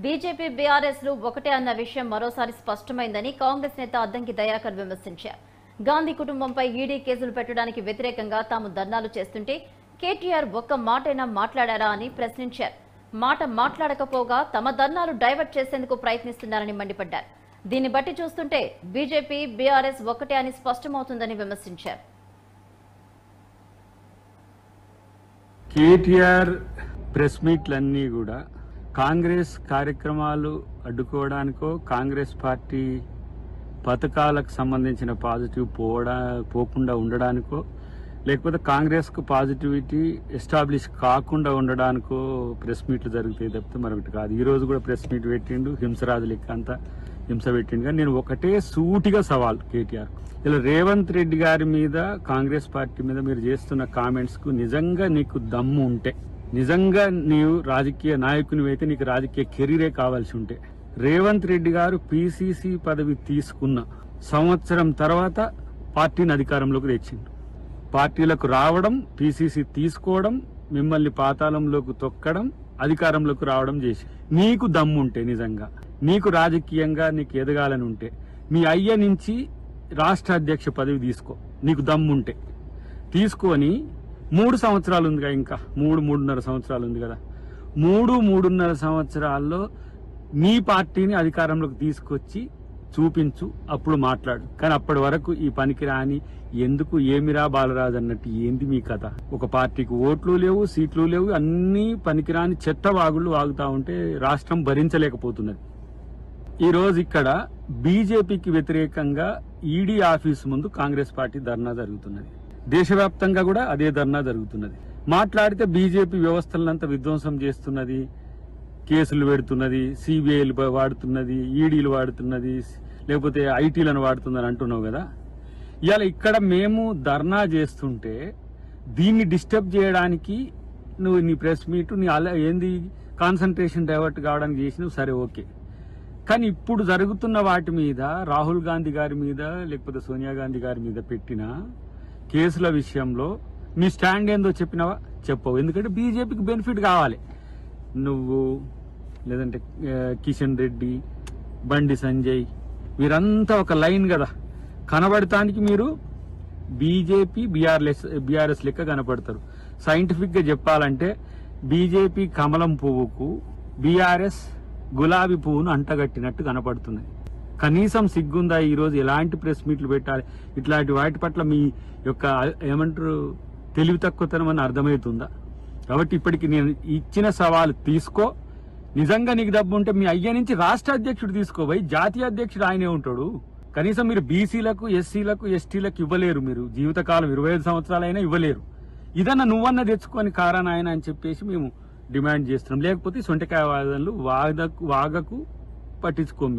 BJP BRS లు ఒకటే అన్న విషయం మరోసారి స్పష్టమైందని కాంగ్రెస్ నేత అద్దంకి దయాకర్ విమర్శించారు. గాంధీ కుటుంబంపై ఈడీ కేసులు పెట్టడానికి వ్యతిరేకంగా తాము ధర్నాలు చేస్తుంటే కేటీఆర్ ఒక్క మాటైనా మాట్లాడారా అని ప్రశ్నించారు. మాట మాట్లాడకపోగా తమ ధర్నాలు డైవర్ట్ చేసేందుకు ప్రయత్నిస్తున్నారని మండిపడ్డారు. దీన్ని బట్టి చూస్తుంటే బీజేపీ బీఆర్ఎస్ ఒకటే అని స్పష్టమవుతుందని విమర్శించారు. కేటీఆర్ ప్రెస్ మీట్లన్నీ కూడా కాంగ్రెస్ కార్యక్రమాలు అడ్డుకోవడానికో, కాంగ్రెస్ పార్టీ పథకాలకు సంబంధించిన పాజిటివ్ పోకుండా ఉండడానికో, లేకపోతే కాంగ్రెస్కు పాజిటివిటీ ఎస్టాబ్లిష్ కాకుండా ఉండడానికో ప్రెస్ మీట్లు జరుగుతాయి తప్పితే మరొకటి కాదు. ఈ రోజు కూడా ప్రెస్ మీట్ పెట్టిండు, హింసరాజు లెక్క అంతా హింస పెట్టిండు. కానీ నేను ఒకటే సూటిగా సవాల్ కేటీఆర్, ఇలా రేవంత్ రెడ్డి గారి మీద, కాంగ్రెస్ పార్టీ మీద మీరు చేస్తున్న కామెంట్స్ కు నిజంగా నీకు దమ్ము ఉంటే, నిజంగా నీవు రాజకీయ నాయకుని అయితే నీకు రాజకీయ కెరీరే కావాల్సి ఉంటే, రేవంత్ రెడ్డి గారు పిసిసి పదవి తీసుకున్న సంవత్సరం తర్వాత పార్టీని అధికారంలోకి తెచ్చిండు. పార్టీలకు రావడం, పిసిసి తీసుకోవడం, మిమ్మల్ని పాతాళంలోకి తొక్కడం, అధికారంలోకి రావడం చేసి, నీకు దమ్ముంటే, నిజంగా నీకు రాజకీయంగా నీకు ఎదగాలని ఉంటే, మీ అయ్య నుంచి రాష్ట్ర అధ్యక్ష పదవి తీసుకో. నీకు దమ్ముంటే తీసుకొని 3 సంవత్సరాలు ఉందిగా, ఇంకా 3-3.5 సంవత్సరాలు ఉంది కదా, 3-3.5 సంవత్సరాల్లో నీ పార్టీని అధికారంలోకి తీసుకొచ్చి చూపించు, అప్పుడు మాట్లాడు. కానీ అప్పటి వరకు ఈ పనికి రాని, ఎందుకు ఏమిరా బాలరాజు అన్నట్టు ఏంది మీ కథ? ఒక పార్టీకి ఓట్లు లేవు, సీట్లు లేవు, అన్ని పనికిరాని చెత్త వాగుళ్ళు వాగుతా ఉంటే రాష్ట్రం భరించలేకపోతున్నది. ఈ రోజు ఇక్కడ బీజేపీకి వ్యతిరేకంగా ఈడీ ఆఫీసు ముందు కాంగ్రెస్ పార్టీ ధర్నా జరుగుతున్నది. దేశవ్యాప్తంగా కూడా అదే ధర్నా జరుగుతున్నది. మాట్లాడితే బీజేపీ వ్యవస్థలంతా విధ్వంసం చేస్తున్నది, కేసులు పెడుతున్నది, సిబిఐలు వాడుతున్నది, ఈడీలు వాడుతున్నది, లేకపోతే ఐటీలను వాడుతుందని అంటున్నావు కదా. ఇవాళ ఇక్కడ మేము ధర్నా చేస్తుంటే దీన్ని డిస్టర్బ్ చేయడానికి నువ్వు నీ ప్రెస్ మీట్, నీ ఏంది కాన్సన్ట్రేషన్ డైవర్ట్ కావడానికి చేసినవు, సరే ఓకే. కానీ ఇప్పుడు జరుగుతున్న వాటి మీద, రాహుల్ గాంధీ గారి మీద లేకపోతే సోనియా గాంధీ గారి మీద పెట్టిన కేసుల విషయంలో నీ స్టాండ్ ఏందో చెప్పినావా? చెప్పవు. ఎందుకంటే బీజేపీకి బెనిఫిట్ కావాలి. నువ్వు లేదంటే కిషన్ రెడ్డి, బండి సంజయ్, వీరంతా ఒక లైన్ కదా, కనబడటానికి మీరు బీజేపీ బీఆర్ఎస్ లెక్క కనపడతారు. సైంటిఫిక్ గా చెప్పాలంటే బీజేపీ కమలం పువ్వుకు బీఆర్ఎస్ గులాబీ పువ్వును అంటగట్టినట్టు కనపడుతుంది. కనీసం సిగ్గుందా? ఈ రోజు ఎలాంటి ప్రెస్ మీట్లు పెట్టాలి? ఇట్లాంటి వాటి పట్ల మీ యొక్క ఏమంటారు తెలివి తక్కువతనం అని అర్థమవుతుందా? కాబట్టి ఇప్పటికి నేను ఇచ్చిన సవాలు తీసుకో. నిజంగా నీకు డబ్బు ఉంటే మీ అయ్య నుంచి రాష్ట్ర అధ్యక్షుడు తీసుకోబోయి, జాతీయ అధ్యక్షుడు ఆయనే ఉంటాడు. కనీసం మీరు బీసీలకు, ఎస్సీలకు, ఎస్టీలకు ఇవ్వలేరు. మీరు జీవితకాలం 25 సంవత్సరాలైనా ఇవ్వలేరు. ఇదన్నా నువ్వన్నా తెచ్చుకొని కారానాయన అని చెప్పేసి మేము డిమాండ్ చేస్తున్నాం. లేకపోతే సొంటకాయ వాదనలు వాగకు పట్టించుకోము.